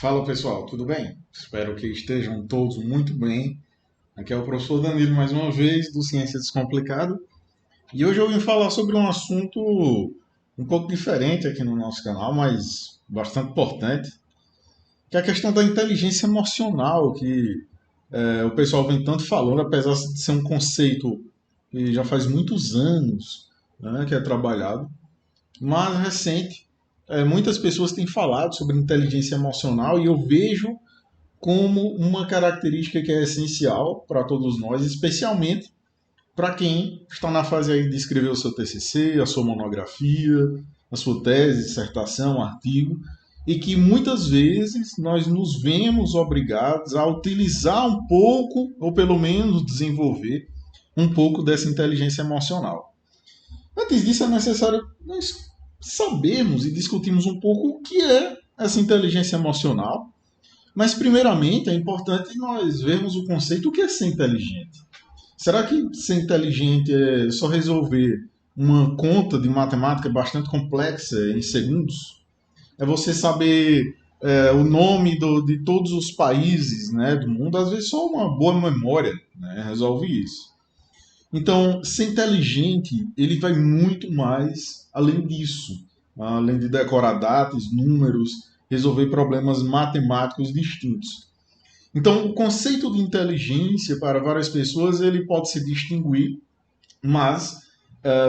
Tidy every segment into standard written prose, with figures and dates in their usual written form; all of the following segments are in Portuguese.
Fala pessoal, tudo bem? Espero que estejam todos muito bem. Aqui é o professor Danilo mais uma vez, do Ciência Descomplicada. E hoje eu vim falar sobre um assunto um pouco diferente aqui no nosso canal, mas bastante importante, que é a questão da inteligência emocional, que o pessoal vem tanto falando, apesar de ser um conceito que já faz muitos anos, né, que é trabalhado, mas recente. Muitas pessoas têm falado sobre inteligência emocional e eu vejo como uma característica que é essencial para todos nós, especialmente para quem está na fase aí de escrever o seu TCC, a sua monografia, a sua tese, dissertação, artigo, e que muitas vezes nós nos vemos obrigados a utilizar um pouco, ou pelo menos desenvolver um pouco dessa inteligência emocional. Antes disso, é necessário nós sabermos e discutirmos um pouco o que é essa inteligência emocional, mas, primeiramente, é importante nós vermos o conceito do que é ser inteligente. Será que ser inteligente é só resolver uma conta de matemática bastante complexa em segundos? É você saber o nome de todos os países, né, do mundo? Às vezes só uma boa memória, né, resolve isso. Então, ser inteligente, ele vai muito mais além disso. Além de decorar datas, números, resolver problemas matemáticos distintos. Então, o conceito de inteligência para várias pessoas ele pode se distinguir, mas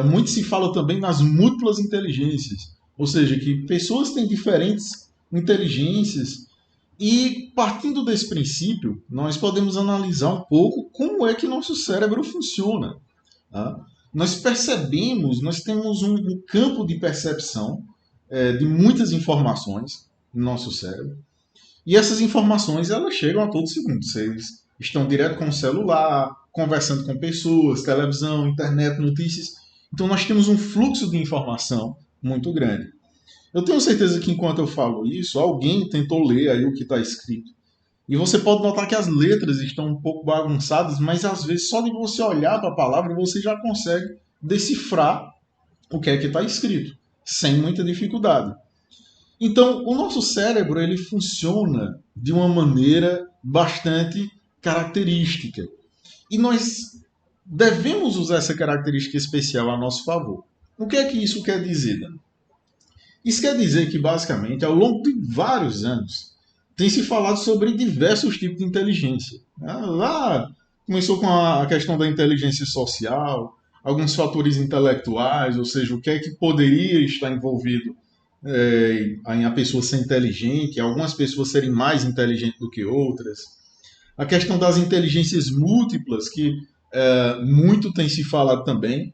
muito se fala também nas múltiplas inteligências, ou seja, que pessoas têm diferentes inteligências e partindo desse princípio, nós podemos analisar um pouco como é que nosso cérebro funciona. Tá? Nós percebemos, nós temos um campo de percepção de muitas informações no nosso cérebro. E essas informações elas chegam a todo segundo. Vocês estão direto com o celular, conversando com pessoas, televisão, internet, notícias. Então nós temos um fluxo de informação muito grande. Eu tenho certeza que enquanto eu falo isso, alguém tentou ler aí o que está escrito. E você pode notar que as letras estão um pouco bagunçadas, mas às vezes só de você olhar para a palavra você já consegue decifrar o que é que está escrito, sem muita dificuldade. Então, o nosso cérebro ele funciona de uma maneira bastante característica. E nós devemos usar essa característica especial a nosso favor. O que é que isso quer dizer, Dan? Isso quer dizer que, basicamente, ao longo de vários anos, tem se falado sobre diversos tipos de inteligência. Lá começou com a questão da inteligência social, alguns fatores intelectuais, ou seja, o que é que poderia estar envolvido em a pessoa ser inteligente, algumas pessoas serem mais inteligentes do que outras. A questão das inteligências múltiplas, que muito tem se falado também.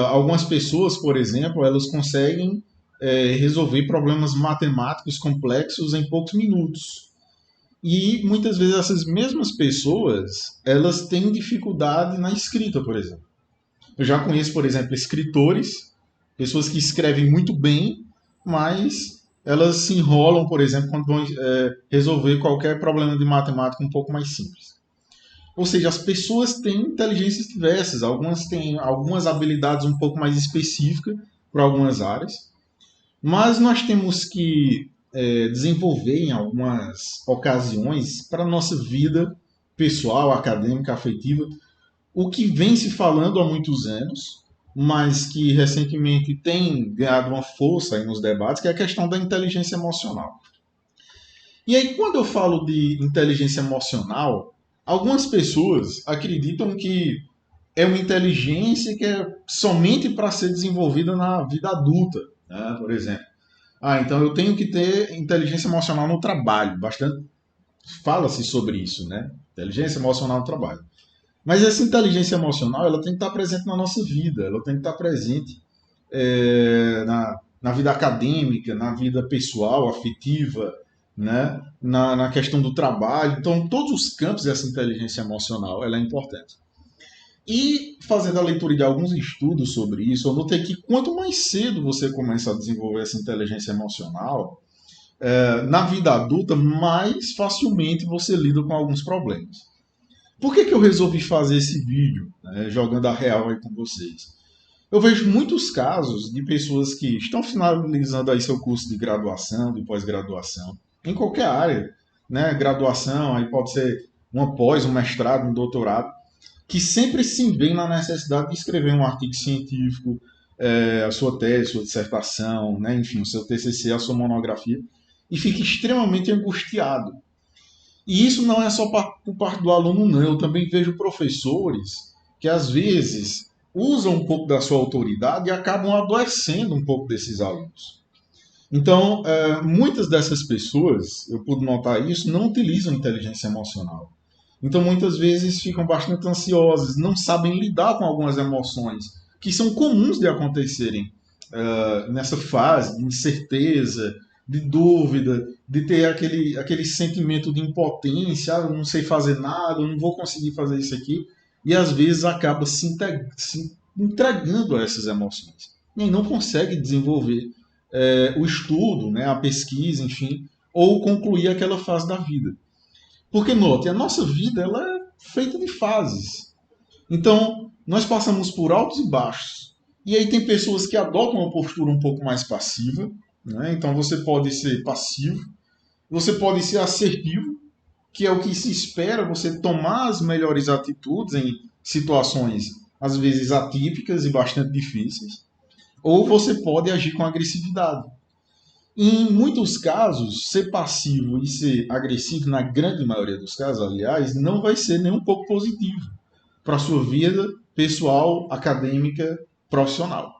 Algumas pessoas, por exemplo, elas conseguem resolver problemas matemáticos complexos em poucos minutos. E muitas vezes essas mesmas pessoas, elas têm dificuldade na escrita, por exemplo. Eu já conheço, por exemplo, escritores, pessoas que escrevem muito bem, mas elas se enrolam, por exemplo, quando vão resolver qualquer problema de matemática um pouco mais simples. Ou seja, as pessoas têm inteligências diversas, algumas têm algumas habilidades um pouco mais específicas para algumas áreas, mas nós temos que desenvolver em algumas ocasiões para a nossa vida pessoal, acadêmica, afetiva, o que vem se falando há muitos anos, mas que recentemente tem ganhado uma força aí nos debates, que é a questão da inteligência emocional. E aí, quando eu falo de inteligência emocional, algumas pessoas acreditam que é uma inteligência que é somente para ser desenvolvida na vida adulta, né? Por exemplo. Então eu tenho que ter inteligência emocional no trabalho. Bastante fala-se sobre isso, né? Inteligência emocional no trabalho. Mas essa inteligência emocional ela tem que estar presente na nossa vida, ela tem que estar presente na vida acadêmica, na vida pessoal, afetiva, né? Na questão do trabalho. Então, todos os campos dessa inteligência emocional ela é importante. E fazendo a leitura de alguns estudos sobre isso, eu notei que quanto mais cedo você começa a desenvolver essa inteligência emocional, na vida adulta, mais facilmente você lida com alguns problemas. Por que eu resolvi fazer esse vídeo, né, jogando a real aí com vocês? Eu vejo muitos casos de pessoas que estão finalizando aí seu curso de graduação, de pós-graduação, em qualquer área, né? Graduação, aí pode ser uma pós, um mestrado, um doutorado, que sempre se vê na necessidade de escrever um artigo científico, a sua tese, sua dissertação, né? Enfim, o seu TCC, a sua monografia, e fica extremamente angustiado. E isso não é só por parte do aluno, não. Eu também vejo professores que, às vezes, usam um pouco da sua autoridade e acabam adoecendo um pouco desses alunos. Então, muitas dessas pessoas, eu pude notar isso, não utilizam inteligência emocional. Então, muitas vezes ficam bastante ansiosas, não sabem lidar com algumas emoções que são comuns de acontecerem nessa fase de incerteza, de dúvida, de ter aquele sentimento de impotência, eu não sei fazer nada, eu não vou conseguir fazer isso aqui, e às vezes acaba se entregando a essas emoções. E não consegue desenvolver o estudo, né, a pesquisa, enfim, ou concluir aquela fase da vida. Porque, note, a nossa vida ela é feita de fases. Então, nós passamos por altos e baixos. E aí tem pessoas que adotam uma postura um pouco mais passiva, né? Então você pode ser passivo, você pode ser assertivo, que é o que se espera, você tomar as melhores atitudes em situações às vezes atípicas e bastante difíceis, ou você pode agir com agressividade. Em muitos casos, ser passivo e ser agressivo, na grande maioria dos casos, aliás, não vai ser nem um pouco positivo para a sua vida pessoal, acadêmica, profissional.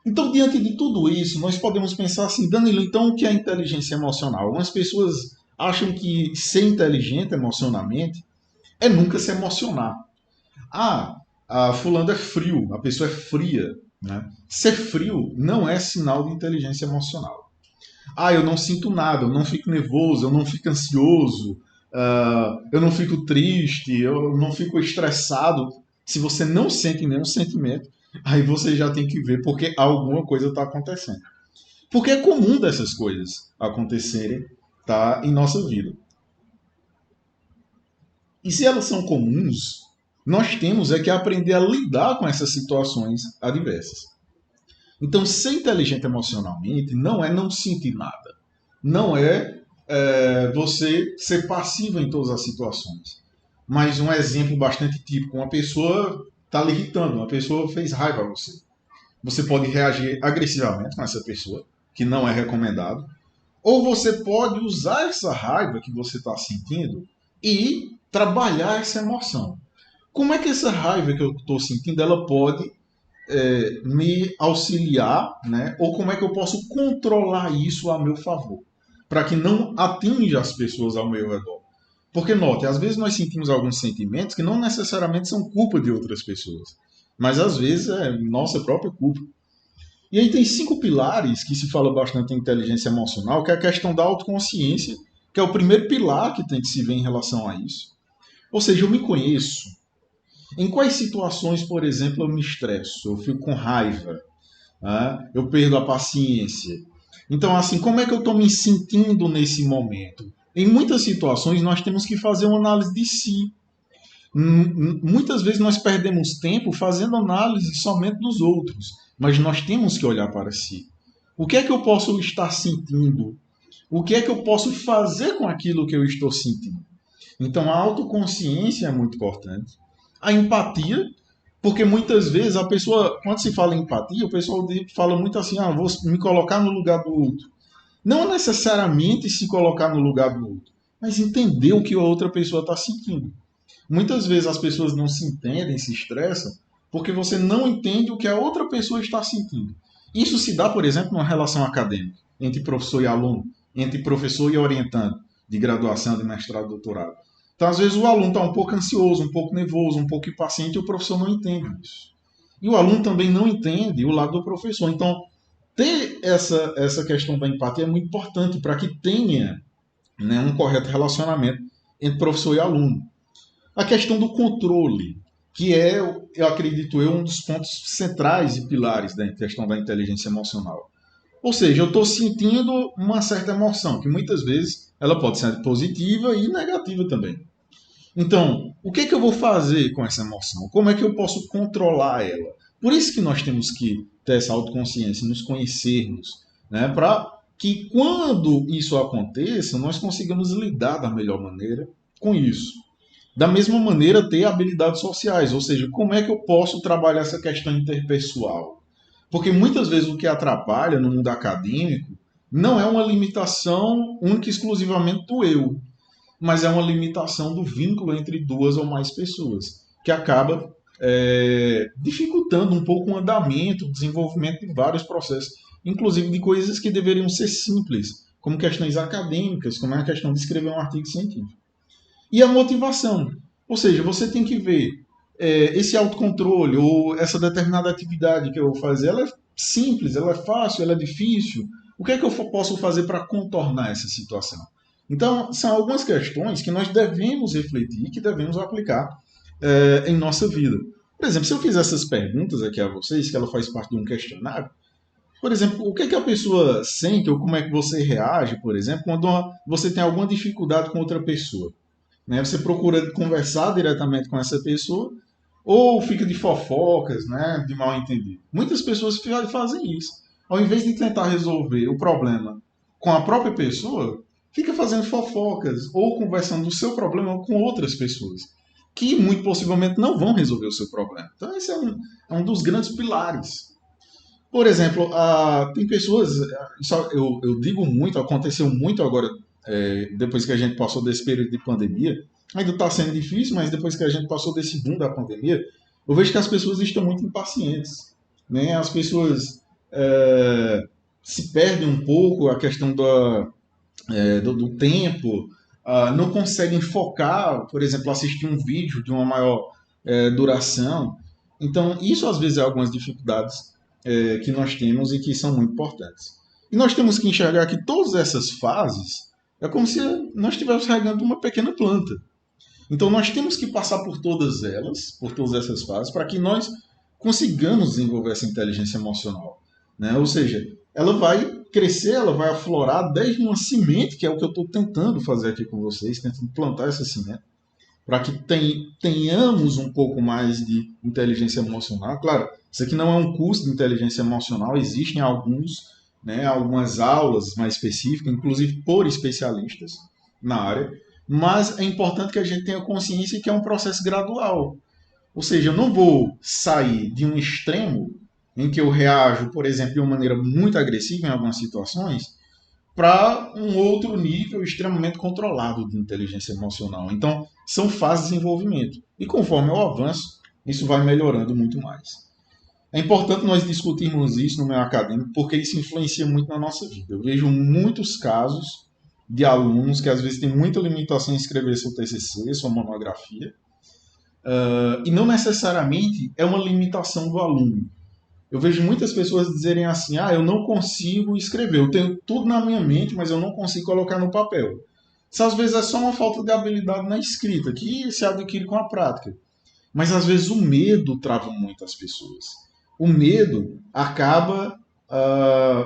Então, diante de tudo isso, nós podemos pensar assim, Danilo, então o que é inteligência emocional? Algumas pessoas acham que ser inteligente emocionalmente é nunca se emocionar. A fulano é frio, a pessoa é fria. Né? Ser frio não é sinal de inteligência emocional. Eu não sinto nada, eu não fico nervoso, eu não fico ansioso, eu não fico triste, eu não fico estressado. Se você não sente nenhum sentimento, aí você já tem que ver porque alguma coisa está acontecendo. Porque é comum dessas coisas acontecerem, tá, em nossa vida. E se elas são comuns, nós temos que aprender a lidar com essas situações adversas. Então, ser inteligente emocionalmente não é não sentir nada. Não você ser passivo em todas as situações. Mas um exemplo bastante típico, uma pessoa está lhe irritando, uma pessoa fez raiva a você. Você pode reagir agressivamente com essa pessoa, que não é recomendado. Ou você pode usar essa raiva que você está sentindo e trabalhar essa emoção. Como é que essa raiva que eu estou sentindo, ela pode me auxiliar, né? Ou como é que eu posso controlar isso a meu favor, para que não atinja as pessoas ao meu redor. Porque note, às vezes nós sentimos alguns sentimentos que não necessariamente são culpa de outras pessoas, mas às vezes é nossa própria culpa. E aí tem 5 pilares que se fala bastante em inteligência emocional, que é a questão da autoconsciência, que é o primeiro pilar que tem que se ver em relação a isso. Ou seja, eu me conheço. Em quais situações, por exemplo, eu me estresso, eu fico com raiva, né? Eu perdo a paciência. Então, assim, como é que eu estou me sentindo nesse momento? Em muitas situações, nós temos que fazer uma análise de si. Muitas vezes nós perdemos tempo fazendo análise somente dos outros, mas nós temos que olhar para si. O que é que eu posso estar sentindo? O que é que eu posso fazer com aquilo que eu estou sentindo? Então, a autoconsciência é muito importante. A empatia, porque muitas vezes a pessoa, quando se fala em empatia, o pessoal fala muito assim, vou me colocar no lugar do outro. Não necessariamente se colocar no lugar do outro, mas entender o que a outra pessoa está sentindo. Muitas vezes as pessoas não se entendem, se estressam, porque você não entende o que a outra pessoa está sentindo. Isso se dá, por exemplo, numa relação acadêmica, entre professor e aluno, entre professor e orientando, de graduação, de mestrado, doutorado. Então, às vezes, o aluno está um pouco ansioso, um pouco nervoso, um pouco impaciente, e o professor não entende isso. E o aluno também não entende o lado do professor. Então, ter essa questão da empatia é muito importante para que tenha, né, um correto relacionamento entre professor e aluno. A questão do controle, que é, eu acredito um dos pontos centrais e pilares da questão da inteligência emocional. Ou seja, eu estou sentindo uma certa emoção, que muitas vezes ela pode ser positiva e negativa também. Então, o que é que eu vou fazer com essa emoção? Como é que eu posso controlar ela? Por isso que nós temos que ter essa autoconsciência, nos conhecermos, né? Para que quando isso aconteça, nós consigamos lidar da melhor maneira com isso. Da mesma maneira, ter habilidades sociais, ou seja, como é que eu posso trabalhar essa questão interpessoal? Porque muitas vezes o que atrapalha no mundo acadêmico não é uma limitação única e exclusivamente do eu, mas é uma limitação do vínculo entre duas ou mais pessoas, que acaba dificultando um pouco o andamento, o desenvolvimento de vários processos, inclusive de coisas que deveriam ser simples, como questões acadêmicas, como é a questão de escrever um artigo científico. E a motivação, ou seja, você tem que ver esse autocontrole ou essa determinada atividade que eu vou fazer, ela é simples, ela é fácil, ela é difícil. O que é que eu posso fazer para contornar essa situação? Então, são algumas questões que nós devemos refletir, que devemos aplicar em nossa vida. Por exemplo, se eu fizer essas perguntas aqui a vocês, que ela faz parte de um questionário, por exemplo, o que é que a pessoa sente ou como é que você reage, por exemplo, quando você tem alguma dificuldade com outra pessoa? Né? Você procura conversar diretamente com essa pessoa ou fica de fofocas, né, de mal entendido. Muitas pessoas fazem isso. Ao invés de tentar resolver o problema com a própria pessoa, fica fazendo fofocas ou conversando do seu problema com outras pessoas, que muito possivelmente não vão resolver o seu problema. Então, esse é um dos grandes pilares. Por exemplo, tem pessoas, eu digo muito, aconteceu muito agora, depois que a gente passou desse período de pandemia, ainda está sendo difícil, mas depois que a gente passou desse boom da pandemia, eu vejo que as pessoas estão muito impacientes. Né? As pessoas se perdem um pouco a questão do tempo, não conseguem focar, por exemplo, assistir um vídeo de uma maior duração. Então, isso às vezes é algumas dificuldades que nós temos e que são muito importantes. E nós temos que enxergar que todas essas fases é como se nós estivéssemos regando uma pequena planta. Então nós temos que passar por todas elas, por todas essas fases, para que nós consigamos desenvolver essa inteligência emocional. Né? Ou seja, ela vai crescer, ela vai aflorar desde uma semente, que é o que eu estou tentando fazer aqui com vocês, tentando plantar essa semente, para que tenhamos um pouco mais de inteligência emocional. Claro, isso aqui não é um curso de inteligência emocional, existem algumas aulas mais específicas, inclusive por especialistas na área, mas é importante que a gente tenha consciência que é um processo gradual. Ou seja, eu não vou sair de um extremo em que eu reajo, por exemplo, de uma maneira muito agressiva em algumas situações, para um outro nível extremamente controlado de inteligência emocional. Então, são fases de desenvolvimento. E conforme eu avanço, isso vai melhorando muito mais. É importante nós discutirmos isso no meio acadêmico, porque isso influencia muito na nossa vida. Eu vejo muitos casos de alunos que às vezes têm muita limitação em escrever seu TCC, sua monografia, e não necessariamente é uma limitação do aluno. Eu vejo muitas pessoas dizerem assim, eu não consigo escrever, eu tenho tudo na minha mente, mas eu não consigo colocar no papel. Isso às vezes é só uma falta de habilidade na escrita, que se adquire com a prática. Mas às vezes o medo trava muito as pessoas. O medo acaba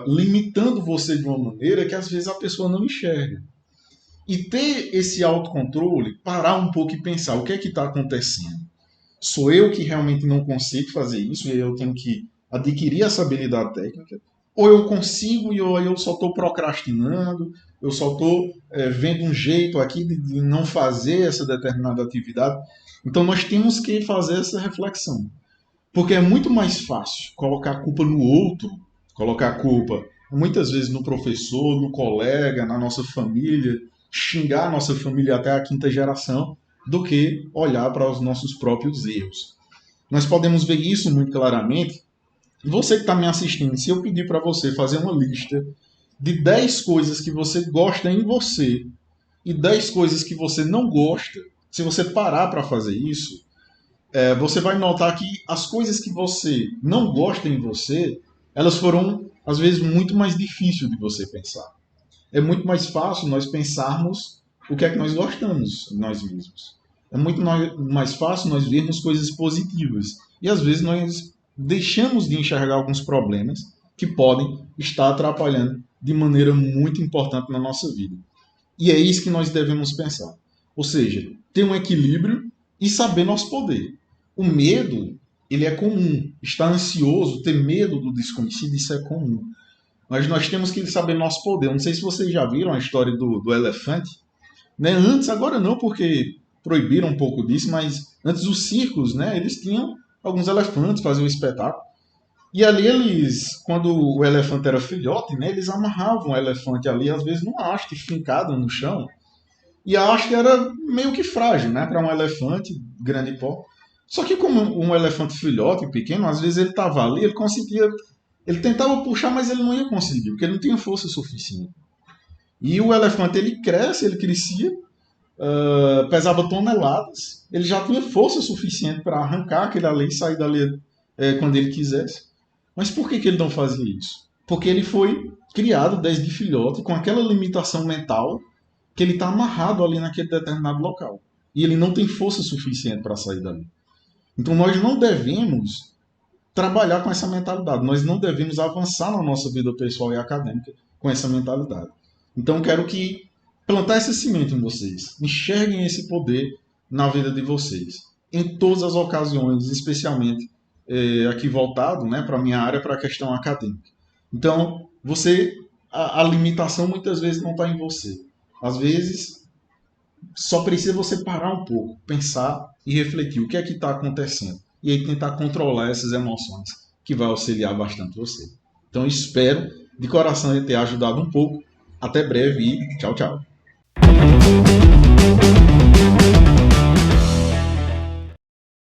limitando você de uma maneira que às vezes a pessoa não enxerga. E ter esse autocontrole, parar um pouco e pensar o que é que está acontecendo. Sou eu que realmente não consigo fazer isso e eu tenho que adquirir essa habilidade técnica? Ou eu consigo e eu só estou procrastinando, eu só estou vendo um jeito aqui de não fazer essa determinada atividade? Então nós temos que fazer essa reflexão. Porque é muito mais fácil colocar a culpa no outro, colocar a culpa muitas vezes no professor, no colega, na nossa família, xingar a nossa família até a quinta geração, do que olhar para os nossos próprios erros. Nós podemos ver isso muito claramente. Você que está me assistindo, se eu pedir para você fazer uma lista de 10 coisas que você gosta em você e 10 coisas que você não gosta, se você parar para fazer isso, você vai notar que as coisas que você não gosta em você, elas foram, às vezes, muito mais difíceis de você pensar. É muito mais fácil nós pensarmos o que é que nós gostamos de nós mesmos. É muito mais fácil nós vermos coisas positivas. E às vezes nós deixamos de enxergar alguns problemas que podem estar atrapalhando de maneira muito importante na nossa vida. E é isso que nós devemos pensar. Ou seja, ter um equilíbrio e saber nosso poder. O medo, ele é comum. Estar ansioso, ter medo do desconhecido, isso é comum. mas nós temos que saber nosso poder. Não sei se vocês já viram a história do elefante, né? Antes, agora não, porque proibiram um pouco disso, mas antes os circos, né, eles tinham alguns elefantes, faziam um espetáculo. E ali eles, quando o elefante era filhote, né, eles amarravam o elefante ali, às vezes numa haste fincada no chão. E a haste era meio que frágil, né, para um elefante grande pó. Só que como um elefante filhote, pequeno, às vezes ele estava ali, ele conseguia, ele tentava puxar, mas ele não ia conseguir, porque ele não tinha força suficiente. E o elefante ele cresce, ele crescia, pesava toneladas, ele já tinha força suficiente para arrancar aquele ali e sair dali quando ele quisesse. Mas por que ele não fazia isso? Porque ele foi criado desde filhote com aquela limitação mental que ele está amarrado ali naquele determinado local. E ele não tem força suficiente para sair dali. Então nós não devemos trabalhar com essa mentalidade. Nós não devemos avançar na nossa vida pessoal e acadêmica com essa mentalidade. Então eu quero que plantar essa semente em vocês. Enxerguem esse poder na vida de vocês. Em todas as ocasiões, especialmente aqui voltado, né, para a minha área, para a questão acadêmica. Então, a limitação muitas vezes não está em você. Às vezes, só precisa você parar um pouco, pensar e refletir o que é que está acontecendo. E aí tentar controlar essas emoções, que vai auxiliar bastante você. Então, espero de coração ter ajudado um pouco. Até breve e tchau, tchau.